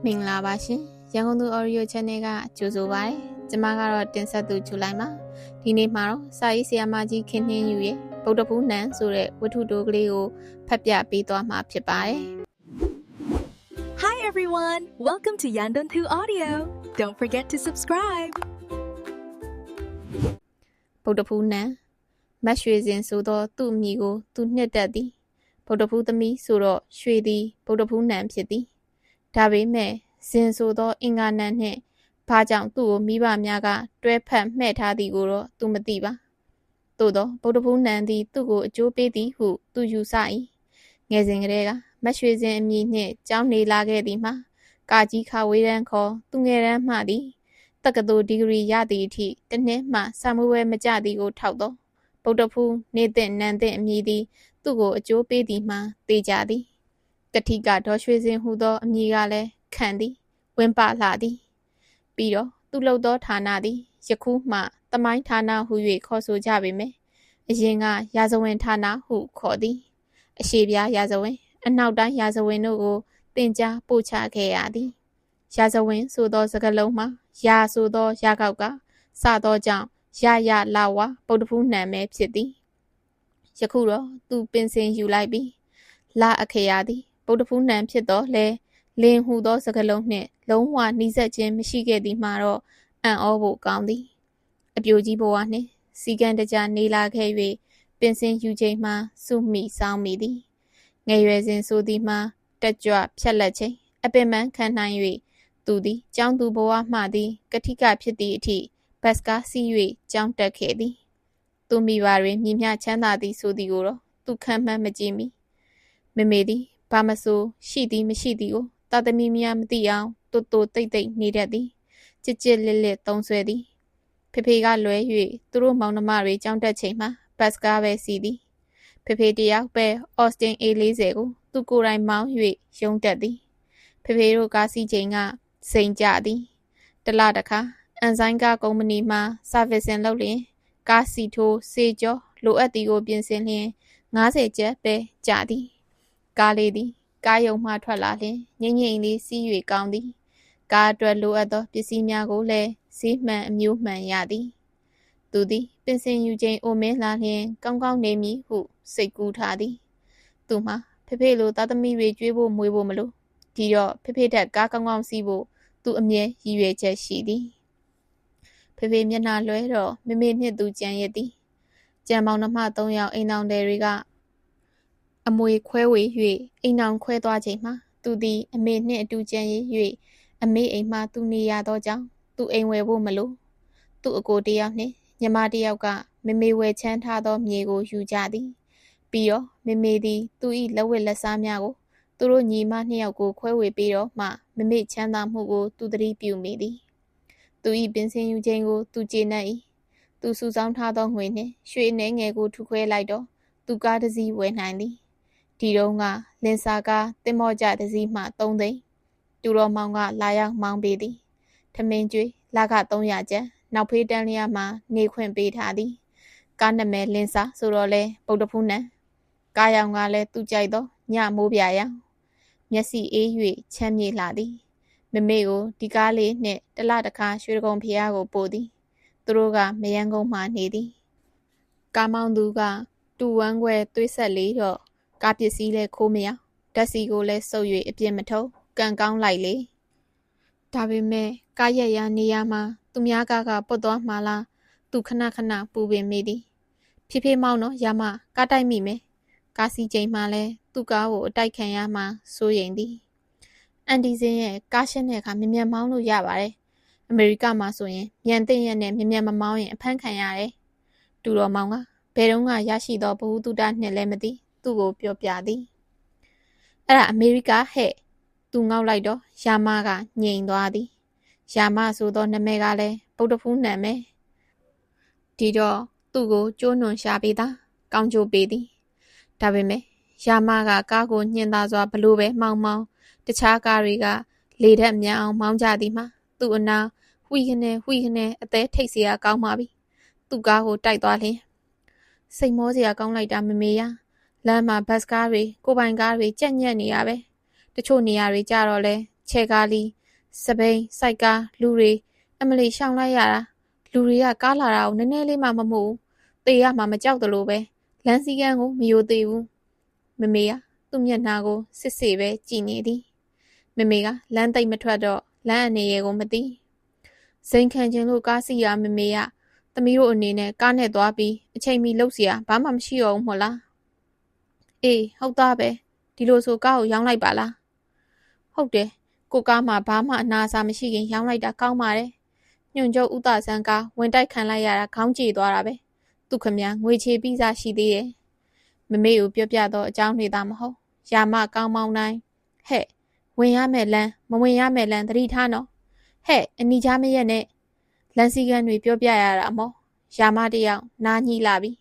မင်္ဂလာပါရှင်ရန်ကုန်သူ Audio Channel ကကြိုဆိုပါရစေ။ကျွန်မကတော့တင်ဆက်သူဇူလိုင်ပါ။ဒီနေ့မှာတော့စာရေးဆရာမကြီးခင်နှင်းယူရဲ့ဗုဒ္ဓဖူးနံဆိုတဲ့ဝတ္ထုတိုးကလေးကိုဖတ်ပြပေးသွားမှာဖြစ်ပါတယ်။ Hi everyone, welcome to Yandon 2 Audio. Don't forget to subscribe. ဗုဒ္ဓဖူးနံမတ်ရွှေစင်ဆိုသောသူ့အမိကိုသူနှစ်သက်သည်ဗုဒ္ဓဖူးသမီးဆိုတော့ရွှေသည်ဗုဒ္ဓဖူးနံဖြစ်သည်ဒါပေမဲ့ဇင်ဆိုသောအင်္ဂါနံနှင့်ဘာကြောင့်သူ့ကိုမိဘများကတွဲဖက်မှဲ့ထားသည်ကိုတော့သူမသိပါသို့သောဗုဒ္ဓဖူးနံသည်သူ့ကိုအကျိုးပေးသည်ဟုသူယူဆ၏ငယ်စဉ်ကတည်းကမတ်ရွှေစင်အမည်နှင့်ကျောင်းနေလာခဲ့သည်မှာကာကြီးခဝေးတန်းခေါ်သူငယ်တန်းမှသည်တက္ကသိုလ်ဒီဂရီရသည့်အထိတစ်နှစ်မှစာမွေးပွဲမကျသည်ကိုထောက်သောဗုဒ္ဓဖူးနေသည့်နန်းသည့်အမည်သည်သူ့ကိုအကျိုးပေးသည်မှာသိကြသည်ကတိကဒေါ်ရွှေစင်ဟူသောအမည်ကလည်းခံသည်ဝင်းပလှသည်ပြီးတော့သူလှုပ်သောဌာနသည်ယခုမှသမိုင်းဌာနဟု၍ခေါ်ဆိုကြပေမယ့်အရင်ကရာဇဝင်ဌာနဟုခေါ်သည်အရှေ့ပြားရာဇဝင်အနောက်တိုင်းရာဇဝင်တို့ကိုသင်ကြားပို့ချခဲ့ရသည်ရာဇဝင်ဆိုသောစကားလုံးမှာရာဆိုသောရာကောက်ကစသောကြောင့်ရလာဝဗုဒ္ဓဖူးနံမဲဖြစ်သည်ယခုတော့သူပင်စင်ယူလိုက်ပြီးလာအခရာသည်ဗုဒ္ဓဖူးနံဖြစ်တော့လဲလင်းဟူသောစကားလုံးနှင့်လုံးဝနှီးစပ်ခြင်းမရှိခဲ့သည်မှာတော့အံ့ဩဖို့ကောင်းသည်အပြိုကြီးဘဝနှင့်စီကံတကြနေလာခဲ့၍ပင်စင်ယူချိန်မှာစုမိဆောင်မိသည်ငယ်ရွယ်စဉ်ဆိုသည်မှာတက်ကြွဖြက်လက်ခြင်းအပင်ပန်းခံနိုင်၍သူသည်ကျောင်းသူဘဝမှသည်ကတိကဖြစ်သည့်အထိဘတ်စကားစီး၍ကျောင်းတက်ခဲ့သည်သူမိဘတွင်မြင့်မြတ်ချမ်းသာသည်ဆိုသည်ကိုတော့သူခံမှန်းမကြည့်မီမမေသည်ဘာမဆိုရှိသည်မရှိသည်ကိုသာသမီများမသိအောင်တိုးတိုးတိတ်တိတ်နေတတ်သည်ကြစ်ကြစ်လစ်လစ်သုံးဆွဲသည်ဖေဖေကလွဲ၍သူတို့မောင်နှမတွေကြောင်းတက်ချိန်မှာဘတ်စကားပဲစီးသည်ဖေဖေတယောက်ပဲအော်စတင် A40 ကိုသူကိုယ်တိုင်မောင်း၍ရုံးတက်သည်ဖေဖေတို့ကားစီးချိန်ကစိန်ကြသည်တလတခါအန်ဆိုင်ကားကုမ္ပဏီမှာဆာဗစ်စင်လုပ်လျင်ကားစီထိုးစေကျော်လိုအပ်သည်ကိုပြင်ဆင်လျင်90ကျပ်ပဲကြသည်ကားလေးသည်ကားယုံမှထွက်လာလျင်ငိမ့်ငိမ့်လေးစီး၍ကောင်းသည်ကားအတွက်လိုအပ်သောပစ္စည်းများကိုလည်းဈေးမှန်အမျိုးမှန်ရသည်သူသည်ပင်စင်ယူချိန်အိုမင်းလာလျင်ကောင်းကောင်းနေမည်ဟုစိတ်ကူးထားသည်သူမှာဖေဖေလိုသားသမီးတွေကျွေးဖို့မွေးဖို့မလိုဒီတော့ဖေဖေထက်ကားကောင်းကောင်းစီးဖို့သူအမြဲရည်ရွယ်ချက်ရှိသည်ဖေဖေမျက်နှာလွဲတော့မမေနှင့်သူကြံရသည်ကြံမောင်နှမ3ယောက်အိမ်တော်တွေကအမွေခွဲဝေ၍အိမ်တော်ခွဲသွားချိန်မှာသူသည်အမေနှင့်အတူကြံရည်၍အမေအိမ်မှသူနေရသောကြောင့်သူအိမ်ဝယ်ဖို့မလိုသူအကိုတယောက်နှင့်ညီမတယောက်ကမမေဝယ်ချမ်းထားသောမြေကိုယူကြသည်ပြီးတော့မမေသည်သူ၏လက်ဝတ်လက်စားများကိုသူတို့ညီမ2ယောက်ကိုခွဲဝေပြီးတော့မှမမေချမ်းသာမှုကိုသူသတိပြုမိသည်သူ၏ပင်စင်ယူခြင်းကိုသူကျေနပ်၏သူစုဆောင်းထားသောငွေနှင့်ရွှေနှဲငယ်ကိုထုခွဲလိုက်တော့သူကားတစ်စီးဝယ်နိုင်သည်ဒီတုန်းကလင်စာကားတင်မော့ကြတစ်စီးမှ3သိန်းတူတော်မောင်ကလာရောက်မောင်းပေးသည်ထမင်းကျွေးလက300ကျပ်နောက်ဖေးတန်းလျားမှနေခွင့်ပေးထားသည်ကားနမဲလင်စာဆိုတော့လဲဗုဒ္ဓဖူးနံကားရောင်ကလည်းသူကြိုက်သောညမိုးပြရောင်မျက်စိအေး၍ချမ်းမြေလှသည်မမေကိုဒီကားလေးနှင့်တလတခါရွှေတကုံဖျားကိုပို့သည်သူတို့ကမယန်းကုန်းမှနေသည်ကားမောင်းသူကတူဝမ်းခွဲသွေးဆက်လေးတော့ကားပစ္စည်းလဲခိုးမရဓာတ်စီကိုလဲစုပ်၍အပြစ်မထုတ်ကန်ကောင်းလိုက်လေဒါပေမဲ့ကားရက်ရနေရမှာသူများကားကပုတ်သွားမှလားသူခဏခဏပူပင်မိသည်ဖြည်းဖြည်းမောင်းတော့ရမကားတိုက်မိမယ်ကားစီချိန်မှလဲသူ့ကားကိုအတိုက်ခံရမှစိုးရိမ်သည်အန်ဒီစင်းရဲ့ကားရှင်းတဲ့အခါမြန်မောင်းလို့ရပါတယ်အမေရိကမှာဆိုရင်မြန်သိရက်နဲ့မြန်မမောင်းရင်အဖမ်းခံရတယ်တူတော်မောင်ကဘယ်တော့မှရရှိသောဘဟုတုတနှင့်လည်းမသိသူ့ကိုပြောပြသည်အဲ့ဒါအမေရိကဟဲ့သူငေါက်လိုက်တော့ယာမကငြိမ်သွားသည်ယာမဆိုသောနာမည်ကလည်းဗုဒ္ဓဖူးနာမည်ဒီတော့သူ့ကိုကျိုးနွန်ရှာပေးတာကောင်းကျိုးပေးသည်ဒါပေမဲ့ယာမကကားကိုညှင်သာစွာဘလို့ပဲမောင်းတခြားကားတွေကလေဓာတ်မြန်အောင်မောင်းကြသည်မှာသူ့အနာဝှီခနဲ့အသေးထိတ်စရာကောင်းပါပြီသူ့ကားကိုတိုက်သွားလျင်စိတ်မောစရာကောင်းလိုက်တာမမေရလမ်းမှာဘတ်စကားတွေကိုပိုင်ကားတွေကြက်ညက်နေရပဲတချို့နေရာတွေကြတော့လဲ ခြေကားလီစပိန်စိုက်ကားလူတွေအမလီရှောင်လိုက်ရတာလူတွေကကားလာတာကိုနည်းနည်းလေးမှမမှုသေရမှမကြောက်တယ်လို့ပဲလမ်းစည်းကမ်းကိုမယိုသေးဘူးမမေကသူ့မျက်နှာကိုစစ်စစ်ပဲကြည်နေသည်မမေကလမ်းသိမ့်မထွက်တော့လမ်းအနေရဲ့ကိုမသိစိန်ခံခြင်းလို့ကားစီရမမေကသမီးတို့အနေနဲ့ကားနဲ့သွားပြီးအချိန်မီလှုပ်เสียဘာမှမရှိတော့ဘူးမို့လားအေးဟုတ်သားပဲဒီလိုဆိုကားကိုရောင်းလိုက်ပါလားဟုတ်တယ်ကိုကားမှာဘာမှအနာအဆာမရှိခင်ရောင်းလိုက်တာကောင်းပါတယ်ညွန့်ကျုပ်ဥတဆန်းကားဝင်တိုက်ခံလိုက်ရတာခေါင်းကြေသွားတာပဲသူခမငွေချေပြီးစားရှိသေးရဲ့မမေကိုပြောပြတော့အကြောင်းတွေသာမဟုတ်ရာမကောင်းမောင်းတိုင်းဟဲ့ဝင်ရမယ်လမ်းမဝင်ရမယ်လမ်းသတိထားနော်ဟဲ့အနီချားမရက်နဲ့လမ်းစည်းကမ်းတွေပြောပြရတာမောရာမတယောက်နားညီလာပြီ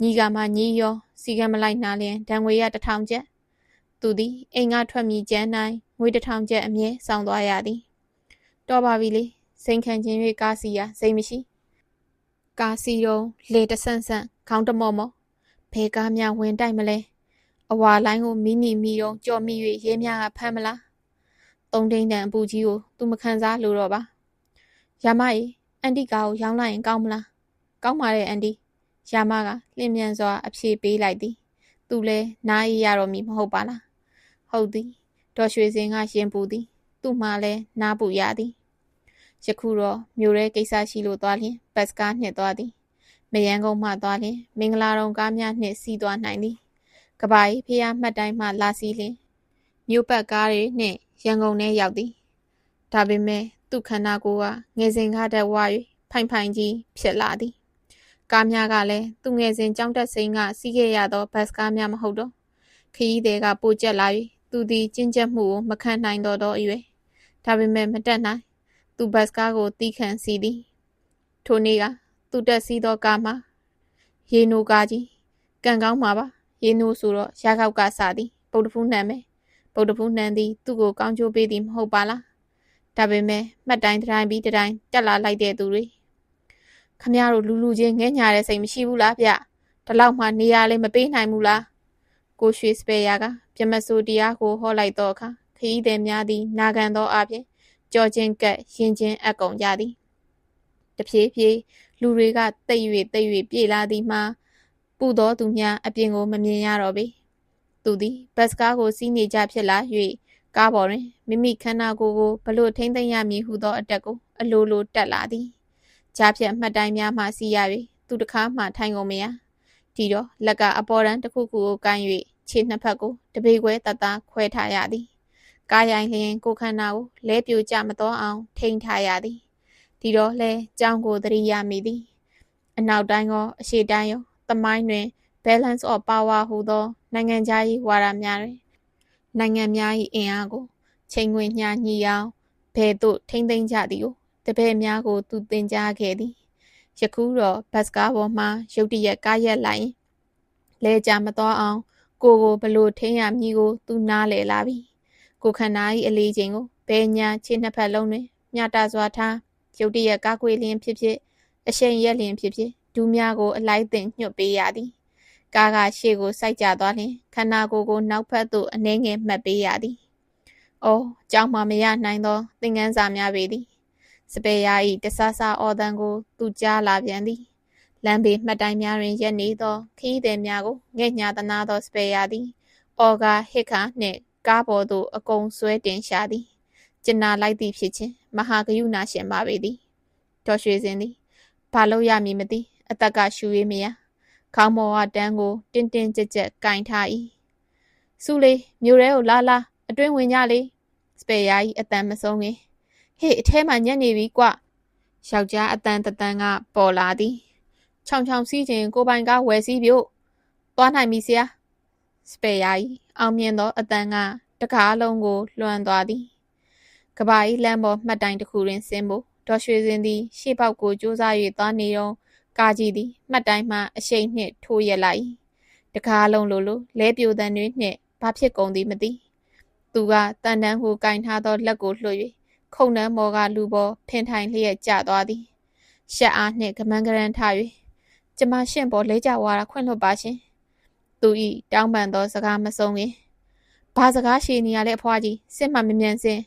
ညီကမှညီရောစီကံမလိုက်နာလျင်ဒဏ်ငွေရ1000ကျပ်သူသည်အိမ်ကထွက်မိကျန်းတိုင်းငွေ1000ကျပ်အမြဲဆောင်သွားရသည်တော်ပါပြီလေစိန်ခံခြင်း၍ကားစီရစိတ်မရှိကားစီတော့လေတဆန့်ဆန့်ခေါင်းတမော့မော့ဘဲကားများဝင်တိုက်မလဲအဝါလိုင်းကိုမိတော့ကြော်မိ၍ရဲများကဖမ်းမလားသုံးထိန်တန်အပူကြီးကိုသူမခံစားလို့တော့ပါရာမကြီးအန်တီကာကိုရောင်းလိုက်ရင်ကောင်းမလားကောင်းပါတယ်အန်တီရာမကလျင်မြန်စွာအဖြေပေးလိုက်သည်သူလဲနားရရတော့မည်မဟုတ်ပါလားဟုတ်သည်ဒေါ်ရွှေစင်ကရင်ပူသည်သူ့မှလဲနားပူရသည်ယခုတော့မြို့ရဲကိစ္စရှိလို့သွားလျင်ဘတ်စကားနှင့်သွားသည်မယန်းကုန်းမှသွားလျင်မင်္ဂလာတုံကားများနှင့်စီးသွားနိုင်သည်ကဘာကြီးဖျားမှတ်တိုင်းမှလာစီးလျင်မြို့ပတ်ကားတွေနှင့်ရန်ကုန်ထဲရောက်သည်ဒါပေမဲ့သူ့ခန္ဓာကိုယ်ကငယ်စဉ်ကားတက်ဝါ၍ဖိုင်ဖိုင်ကြီးဖြစ်လာသည်ကားများကလည်းသူငယ်စဉ်ကြောင်းတက်စိန်ကစီးခဲ့ရသောဘတ်စကားများမဟုတ်တော့ခရီးတွေကပိုကျက်လာ၍သူသည်ကျဉ်ကျက်မှုကိုမခံနိုင်တော့သောအရွယ်ဒါပေမဲ့မတက်နိုင်သူဘတ်စကားကိုတီးခန့်စီးသည်ထိုနေ့ကသူတက်စီးသောကားမှာရေနိုကားကြီးကန်ကောင်းမှာပါရေနိုဆိုတော့ရခောက်ကစသည်ပုဒ်တဖူးနှံမယ်ပုဒ်တဖူးနှံသည်သူ့ကိုကောင်းကျိုးပေးသည်မဟုတ်ပါလားဒါပေမဲ့မှတ်တိုင်းတိုင်းပြီးတိုင်းတက်လာလိုက်တဲ့သူတွေခမရတို့လူချင်းငဲ့ညာတဲ့စိတ်မရှိဘူးလားဗျဒီလောက်မှနေရာလေးမပေးနိုင်ဘူးလားကိုရွှေစပယ်ယာကပြမစိုးတရားကိုဟောလိုက်တော့အခါခရီးသည်များသည်နာခံသောအပြင်ကြောချင်းကက်ရင်ချင်းအကုန်ကြသည်တဖြည်းဖြည်းလူတွေကတိတ်၍ပြေးလာသည်မှာပူသောသူများအပြင်ကိုမမြင်ရတော့ပေသူသည်ဘတ်စကားကိုစီးနေကြဖြစ်လာ၍ကားပေါ်တွင်မိမိခန္ဓာကိုယ်ကိုဘလို့ထိမ့်သိမ်းရမည်ဟုသောအတက်ကိုအလိုလိုတက်လာသည်ကြားဖြတ်မှတ်တိုင်းများမှစီးရ၍သူတစ်ခါမှထိုင်ကုန်မရဒီတော့လက်ကအပေါ်တန်းတစ်ခုခုကိုကိုင်း၍ခြေနှစ်ဖက်ကိုတပေခွဲတသားခွဲထားရသည်ကားရိုင်းလျင်ကိုခန္ဓာကိုလဲပြိုကျမတော်အောင်ထိန်းထားရသည်ဒီတော့လဲကြောင်းကိုသတိရမိသည်အနောက်တိုင်းရောအရှေ့တိုင်းရောသမိုင်းတွင် balance of power ဟူသောနိုင်ငံခြားရေးဝါဒများတွင်နိုင်ငံများ၏အင်အားကိုချိန်ခွင်ညှာညှိအောင်ဘယ်သို့ထိမ့်သိမ်းကြသည်ကိုတပည့်များကိုသူသင်ကြားခဲ့သည်ယခုတော့ဘတ်စကားပေါ်မှရုတ်တရက်ကားရက်လိုက်ရင်လဲကြမတော်အောင်ကိုဘလို့ထိန်းရမည်ကိုသူနားလည်လာပြီကိုခန္ဓာ၏အလေးချိန်ကိုဘယ်ညာခြေနှစ်ဖက်လုံးတွင်မြတာစွာထားရုတ်တရက်ကားကွေလျင်ဖြစ်ဖြစ်အရှိန်ရက်လျင်ဖြစ်ဖြစ်ဒူးများကိုအလိုက်သင်ညွတ်ပေးရသည်ကားကရှေ့ကိုစိုက်ကြသွားလျင်ခန္ဓာကိုယ်ကိုနောက်ဖက်သို့အနှဲငယ်မှတ်ပေးရသည်အော်ကြောင်းမှမရနိုင်သောသင်ခန်းစာများပေသည်စပယ်ယာ၏တဆဆအော်တန်ကိုသူကြားလာပြန်သည်လမ်းဘေးမှတ်တိုင်းများတွင်ရက်နေသောခရီးသည်များကိုငဲ့ညာသနာသောစပယ်ယာသည်အော်ကာဟစ်ခါနှင့်ကားပေါ်သို့အကုန်ဆွဲတင်ရှာသည်ကျင်နာလိုက်သည်ဖြစ်ခြင်းမဟာဂယုဏရှင်ပါပေသည်ဒေါ်ရွှေစင်သည်ဘာလို့ရမည်မသိအသက်ကရှူ၍မရခေါင်းမော်ကတန်းကိုတင်းတင်းကြပ်ကြပ်ကင်ထား၏စုလေးမြို့ရဲကိုလာအတွင်းဝင်ကြလေစပယ်ယာ၏အတန်မဆုံးခင်ဟေ့အထဲမှာညက်နေပြီကွယောက်ျားအတန်တန်ကပေါ်လာသည်ချောင်စီးခြင်းကိုပိုင်ကဝယ်စီးပြို့သွားနိုင်ပြီဆရာစပယ်ယာ၏အောင်မြင်သောအတန်ကတကားလုံးကိုလွှမ်းသွားသည်ကဘာ၏လမ်းပေါ်မှတ်တိုင်တစ်ခုတွင်ဆင်းဖို့ဒေါ်ရွှေစင်သည်ရှေ့ပေါက်ကိုကြိုးစား၍သွားနေတော့ကာကြီးသည်မှတ်တိုင်မှအရှိန်နှင့်ထိုးရက်လိုက်တကားလုံးလိုလဲပြိုတန်တွေနှင့်ဘာဖြစ်ကုန်သည်မသိသူကတန်တန်းကိုကင်ထားသောလက်ကိုလွှတ်၍ခုံနှမ်းမော်ကလူပေါ်ဖင်ထိုင်လျက်ကျသွားသည်ရှက်အားနှင့်ကမန်းကရန်ထ၍ကျမရှင့်ပေါ်လဲကျဝါတာခွင့်လွှတ်ပါရှင်သူဤတောင်းပန်သောစကားမဆုံးခင်ဘာစကားရှည်နေရလဲအဖွားကြီးစစ်မှမမြန်စင်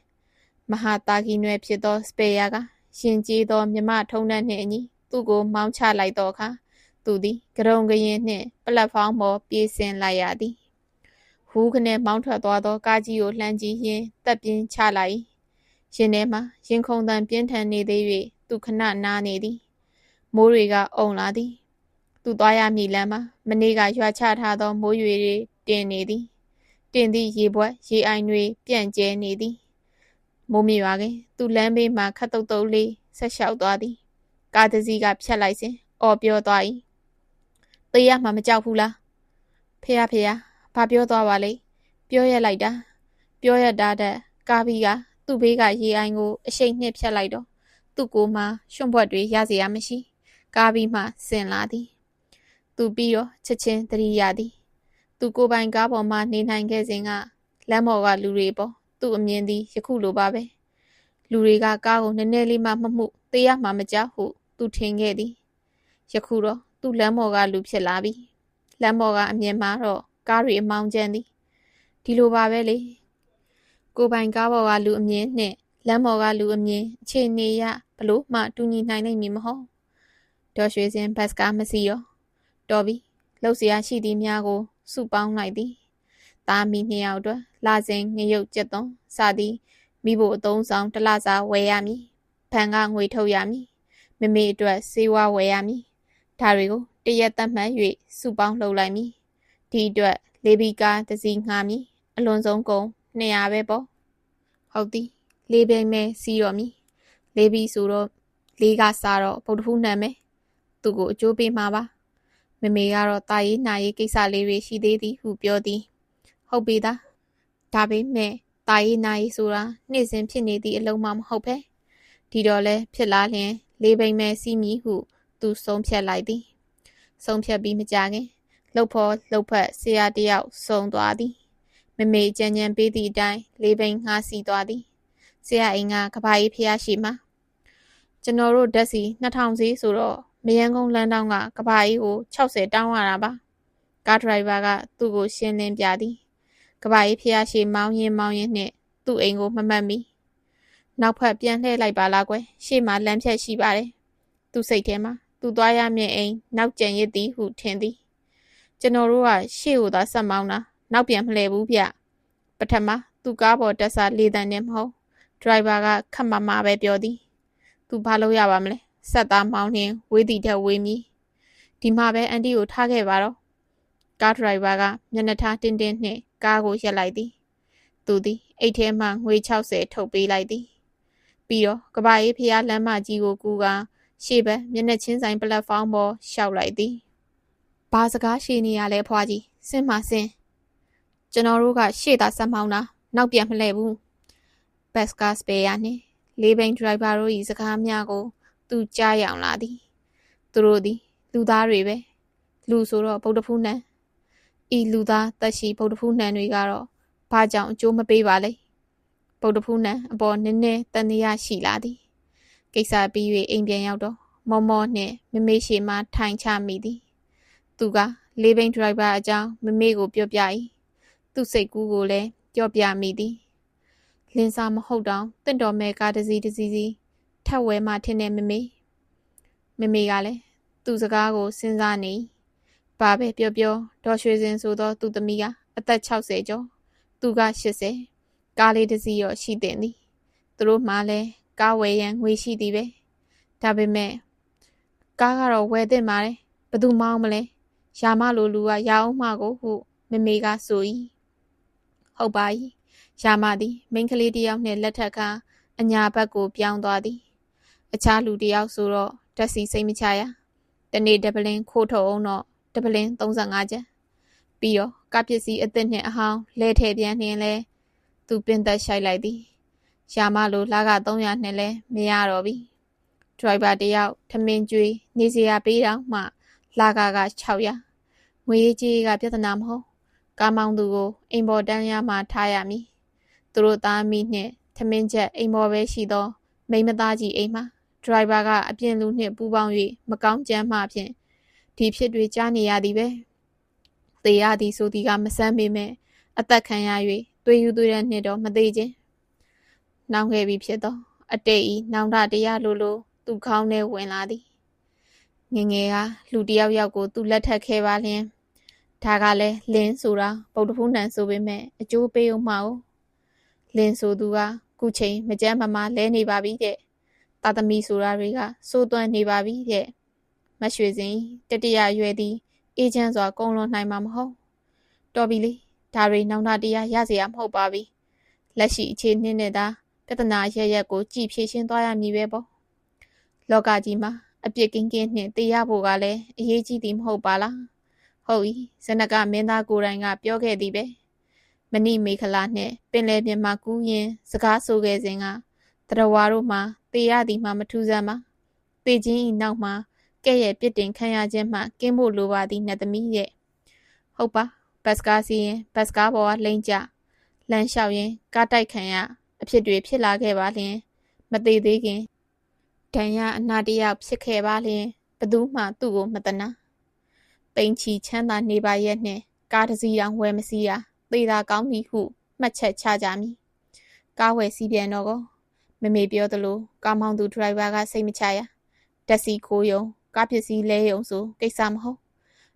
မဟာတာကီနွယ်ဖြစ်သောစပယ်ယာကရှင်ကျေးသောမြမထုံနှံ့နှင့်အညီသူ့ကိုမောင်းချလိုက်သောအခါသူသည်ကရုံကရင်နှင့်ပလက်ဖောင်းပေါ်ပြေးဆင်းလိုက်ရသည်ဟူးကနေမောင်းထွက်သွားသောကားကြီးကိုလှမ်းကြည့်ရင်းတက်ပြင်းချလိုက်ရင်ထဲမှာရင်ခုန်တန်ပြင်းထန်နေသေး၍သူခဏနားနေသည်မိုးတွေကအုံလာသည်သူသွားရမည်လမ်းမှာမနေ့ကရွာချထားသောမိုးရွေတွေတင်နေသည်တင်သည့်ရေပွက်ရေအိုင်တွေပြန့်ကျဲနေသည်မိုးမြရွာခင်သူလမ်းဘေးမှခတ်တုတ်တုတ်လေးဆက်လျှောက်သွားသည်ကားတစ်စီးကဖြတ်လိုက်စဉ်အော်ပြောသွား၏သေရမှမကြောက်ဘူးလားဖေရဘာပြောသွားပါလိမ့်ပြောရလိုက်တာပြောရတာတဲ့ကားပြီးကသူ့ဘေးကရေအိုင်ကိုအရှိန်နှင့်ဖြတ်လိုက်တော့သူ့ကိုယ်မှရွှွန့်ပွက်တွေရเสียရမရှိကားပြီးမှဆင်လာသည်သူပြီးတော့ချက်ချင်းသတိရသည်သူကိုယ်ပိုင်ကားပေါ်မှနေနိုင်ခဲ့စဉ်ကလမ်းပေါ်ကလူတွေပေါ်သူ့အမြင်သည်ယခုလိုပါပဲလူတွေကကားကိုနည်းနည်းလေးမှမမှုသေရမှမကြောက်ဟုသူထင်ခဲ့သည်ယခုတော့သူ့လမ်းပေါ်ကလူဖြစ်လာပြီလမ်းပေါ်ကအမြင်မှာတော့ကားတွေအမောင်းကျန်းသည်ဒီလိုပါပဲလေကိုယ်ပိုင်ကားပေါ်ကလူအမြင်နှင့်လမ်းပေါ်ကလူအမြင်အခြေအနေရဘလို့မှတူညီနိုင်နိုင်မည်မဟုတ်ဒေါ်ရွှေစင်ဘတ်စကားမစီရောတော်ပြီလှုပ်เสียရှိသည်များကိုစုပေါင်းလိုက်သည်သားမီနှစ်ယောက်အတွက်လာစဉ်ငရုတ်ကျက်သွန်စသည်မိဖို့အသုံးဆောင်တစ်လစာဝယ်ရမည်ဘဏ်ကငွေထုတ်ရမည်မမေအတွက်စေဝါဝယ်ရမည်ဒါတွေကိုတရက်သတ်မှတ်၍စုပေါင်းလှုပ်လိုက်မည်ဒီအတွက်လေးဘီကားတစ်စီးငှားမည်အလွန်ဆုံးကုန်200ပဲပေါ့ဟုတ်သည်လေးဘိမဲစီးရောမည်လေးဘီဆိုတော့လေးကစားတော့ဗုဒ္ဓဖူးနံမယ်သူ့ကိုအကျိုးပေးမှာပါမမေကတော့တာရေးနာရေးကိစ္စလေးတွေရှိသေးသည်ဟုပြောသည်ဟုတ်ပြီသားဒါပေမဲ့တာရေးနာရေးဆိုတာနေ့စဉ်ဖြစ်နေသည့်အလုံးမှမဟုတ်ပဲဒီတော့လဲဖြစ်လာလျင်လေးဘိမဲစီးမည်ဟုသူဆုံးဖြတ်လိုက်သည်ဆုံးဖြတ်ပြီးမကြခင်လှုပ်ဖို့လှုပ်ဖက်ဆရာတယောက်ဆုံးသွားသည်မမေကြံကြံပေးသည့်အတိုင်းလေးဘိငှားစီသွားသည်ဆရာအိမ်ကကဘာကြီးဖျားရှိမှာကျွန်တော်တို့ဓာတ်စီ2000စီဆိုတော့မယန်းကုန်းလမ်းတောင်းကကဘာကြီးကို60တောင်းရတာပါကားဒရိုင်ဘာကသူ့ကိုရှင်းလင်းပြသည်ကဘာကြီးဖျားရှိမောင်းရင်နှင့်သူ့အိမ်ကိုမမှတ်မိနောက်ဖက်ပြန်လှည့်လိုက်ပါလားကွယ်ရှေ့မှာလမ်းဖြတ်ရှိပါတယ်သူ့စိတ်ထဲမှာသူသွားရမည့်အိမ်နောက်ကျန်ရစ်သည်ဟုထင်သည်ကျွန်တော်တို့ကရှေ့ကိုသာဆက်မောင်းတာနောက်ပြန်မလှည့်ဘူးဗျပထမသူကားပေါ်တက်စားလေးတန်းနဲ့မဟုတ်ဒရိုင်ဘာကခတ်မပဲပြောသည်သူဘာလို့ရပါမလဲဆက်သားမောင်းနှင်ဝေးသည်ထက်ဝေးမည်ဒီမှာပဲအန်တီကိုထားခဲ့ပါတော့ကားဒရိုင်ဘာကမျက်နှာထားတင်းတင်းနှင့်ကားကိုရပ်လိုက်သည်သူသည်အိတ်ထဲမှငွေ60ထုတ်ပေးလိုက်သည်ပြီးတော့ကဘာရေးဖျားလမ်းမကြီးကိုကူကရှေ့ဘက်မျက်နှာချင်းဆိုင်ပလက်ဖောင်းပေါ်ရှောက်လိုက်သည်ဘာစကားရှိနေရလဲဖွားကြီးစင်မစင်ကျွန်တော်တို့ကရှေ့သာဆက်မောင်းတာနောက်ပြန်မလှည့်ဘူးဘတ်စကားစပယ်ယာနှင့်လေးဘိန်းဒရိုင်ဘာတို့၏စကားများကိုသူကြားရောင်လာသည်သူတို့သည်လူသားတွေပဲလူဆိုတော့ဗုဒ္ဓဖူးနံဤလူသားတက်ရှိဗုဒ္ဓဖူးနံတွေကတော့ဘာကြောင့်အကျိုးမပေးပါလဲဗုဒ္ဓဖူးနံအပေါ်နည်းနည်းတန်တရားရှိလာသည်ကိစ္စပြီး၍အိမ်ပြန်ရောက်တော့မောမောနှင့်မမေရှိမှထိုင်ချမိသည်သူကလေးဘိန်းဒရိုင်ဘာအကြောင်းမမေကိုပြောပြ၏သူစိတ်ကူးကိုလည်းပြောပြမိသည်လင်းစားမဟုတ်တောင်တင့်တော်မဲ့ကားတစ်စီးထပ်ဝဲမှထင်တဲ့မမေကလည်းသူ့စကားကိုစဉ်းစားနေဘာပဲပြောဒေါ်ရွှေစင်ဆိုသောသူ့သမီးကအသက်60ကျော်သူက80ကားလေးတစ်စီးရောရှိတဲ့သည်သူတို့မှလည်းကားဝယ်ရန်ငွေရှိသည်ပဲဒါပေမဲ့ကားကတော့ဝယ်သင့်ပါတယ်ဘယ်သူမှမလဲရာမလိုလူကရအောင်မှကိုဟုမမေကဆို၏ဟုတ်ပါ၏ရာမသည်မိန်းကလေးတယောက်နှင့်လက်ထပ်ကအညာဘက်ကိုပြောင်းသွားသည်အခြားလူတယောက်ဆိုတော့ဓာတ်စီစိတ်မချရတနေ့တပလင်းခိုးထုတ်အောင်တော့တပလင်း35ကျပ်ပြီးတော့ကပစ္စည်းအသစ်နှင့်အဟောင်းလဲထည့်ပြန်နှင်လဲသူပင်သက်ရှိုက်လိုက်သည်ရာမလိုလာက300နဲ့လဲမရတော့ပြီဒရိုင်ဘာတယောက်ထမင်းကျွေးနေစရာပေးတော့မှလာက600ငွေကြေးကပြဿနာမဟုတ်ကားမောင်းသူကိုအိမ်ပေါ်တန်းရမှထားရမည်သူတို့သားမိနှင့်ထမင်းချက်အိမ်ပေါ်ပဲရှိသောမိန်းမသားကြီးအိမ်မှာဒရိုင်ဘာကအပြင်လူနှင့်ပူးပေါင်း၍မကောင်းကြမ်းမှဖြင့်ဒီဖြစ်တွေကြားနေရသည်ပဲသေရသည်ဆိုသည်ကမဆန်းပေမဲ့အသက်ခံရ၍သွေးယူသွေးရနှင့်တော့မသေးခြင်း နောင်ခဲ့ပြီးဖြစ်သောအတိတ်ဤနောင်တတရားလိုသူခေါင်းထဲဝင်လာသည်ငငယ်ကလူတယောက်ယောက်ကိုသူလက်ထပ်ခဲ့ပါလျင်ဒါကလည်းလင်းဆိုတာဗုဒ္ဓဖူးနံဆိုပေမဲ့အကျိုးပေးအောင်မဟုတ်လင်းဆိုသူကခုချိန်မကြမ်းမမာလဲနေပါပြီတဲ့တာသမီဆိုတာတွေကစိုးသွမ်းနေပါပြီတဲ့မရွှေစင်တတိယရွယ်သည်အေးချမ်းစွာကုံလွန်နိုင်မှာမဟုတ်တော်ပြီလေဒါတွေနောင်တတရားရเสียမဟုတ်ပါပြီလက်ရှိအခြေအနေနဲ့သာပြဿနာရက်ကိုကြည်ဖြေရှင်းသွားရမည်ပဲပေါ့လောကကြီးမှာအပြစ်ကင်းကင်းနှင့်တရားဖို့ကလည်းအရေးကြီးသည်မဟုတ်ပါလားဟုတ်၏ဇနကမင်းသားကိုယ်တိုင်ကပြောခဲ့သည်ပဲမဏိမေခလာနှင့်ပင်လယ်ပြင်မှာကူးရင်စကားဆိုခဲ့စဉ်ကတရဝါတို့မှာတေရသည်မှမထူးဆန်းပါတေချင်းဤနောက်မှာကဲ့ရဲ့ပြစ်တင်ခံရခြင်းမှကင်းဖို့လိုပါသည်နတ်သမီးရဲ့ဟုတ်ပါဘတ်စကားစီရင်ဘတ်စကားပေါ်ကလိမ့်ကြလမ်းလျှောက်ရင်ကားတိုက်ခံရအဖြစ်တွေဖြစ်လာခဲ့ပါလျင်မသေးသေးခင်ဒဏ်ရအနာတယောက်ဖြစ်ခဲ့ပါလျင်ဘသူမှသူ့ကိုမတနာတိမ်ချီချမ်းသာနေပါရဲ့နှင့်ကားတစ်စီးတောင်ဝယ်မစီးရသေသာကောင်းပြီဟုမှတ်ချက်ချကြမည်ကားဝယ်စီးပြန်တော့ကောမမေပြောသလိုကားမောင်းသူဒရိုင်ဘာကစိတ်မချရတက်စီခိုးယုံကားပစ္စည်းလဲယုံဆိုကိစ္စမဟုတ်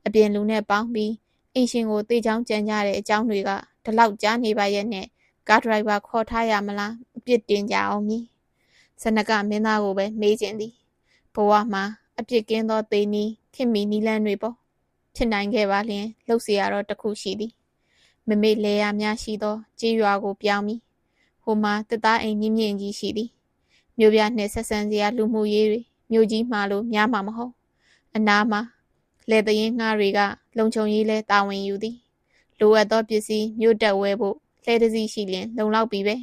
အပြင်လူနဲ့ပေါင်းပြီးအင်ရှင်ကိုတေချောင်းကြံကြတဲ့အကြောင်းတွေကဒီလောက်ကြားနေပါရဲ့နဲ့ကားဒရိုင်ဘာခေါ်ထားရမလားအပြစ်တင်ကြအောင်မည်ဇနကမင်းသားကိုပဲမေးခြင်းသည်ဘဝမှာအပြစ်ကင်းသောသေနီးခင်မီနီလန်းတွေပေါ့ဖြစ်နိုင်ခဲ့ပါလျင်လှုပ်เสียရတော့တခုရှိသည်မမေလဲရများရှိသောကြေးရွာကိုပြောင်းပြီးဟိုမှာတစ်သားအိမ်မြင့်မြင့်ကြီးရှိသည်မြို့ပြနှင့်ဆက်ဆံစရာလူမှုရေးတွေမြို့ကြီးမှလို့များမှာမဟုတ်အနားမှာလေတရင်ငှားတွေကလုံခြုံရေးလဲတာဝန်ယူသည်လိုအပ်သောပစ္စည်းမြို့တက်ဝဲဖို့လှဲတစည်းရှိလျင်လုံလောက်ပြီပဲ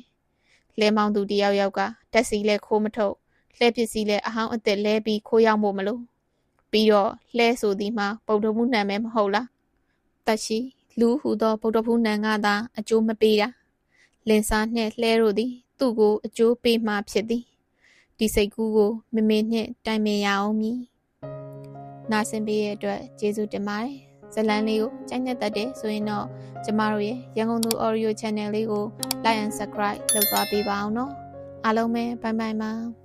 လဲမောင်သူတယောက်ယောက်ကတက်စီလဲခိုးမထုတ်လှဲပစ္စည်းလဲအဟောင်းအသစ်လဲပြီးခိုးရောက်ဖို့မလို့ပြီးတော့လှဲဆိုသည်မှာဗုဒ္ဓဖူးနံမဲမဟုတ်လားတက်ရှိလူဟူသောဗုဒ္ဓဖူးနံကသာအကျိုးမပေးတာလင်စားနှင့်လှဲတို့သည်သူ့ကိုအကျိုးပေးမှဖြစ်သည်ဒီစိတ်ကူးကိုမမေနှင့်တိုင်ပင်ရအောင်မည်နာဆင်ပေးရဲ့အတွက်ကျေးဇူးတင်ပါတယ်ဇလန်းလေးကိုကြိုက်တတ်တယ်ဆိုရင်တော့ကျမတို့ရဲ့ရန်ကုန်သူ Audio Channel လေးကို Like and Subscribe လုပ်သွားပေးပါအောင်နော်အားလုံးပဲဘိုင်ဘိုင်ပါ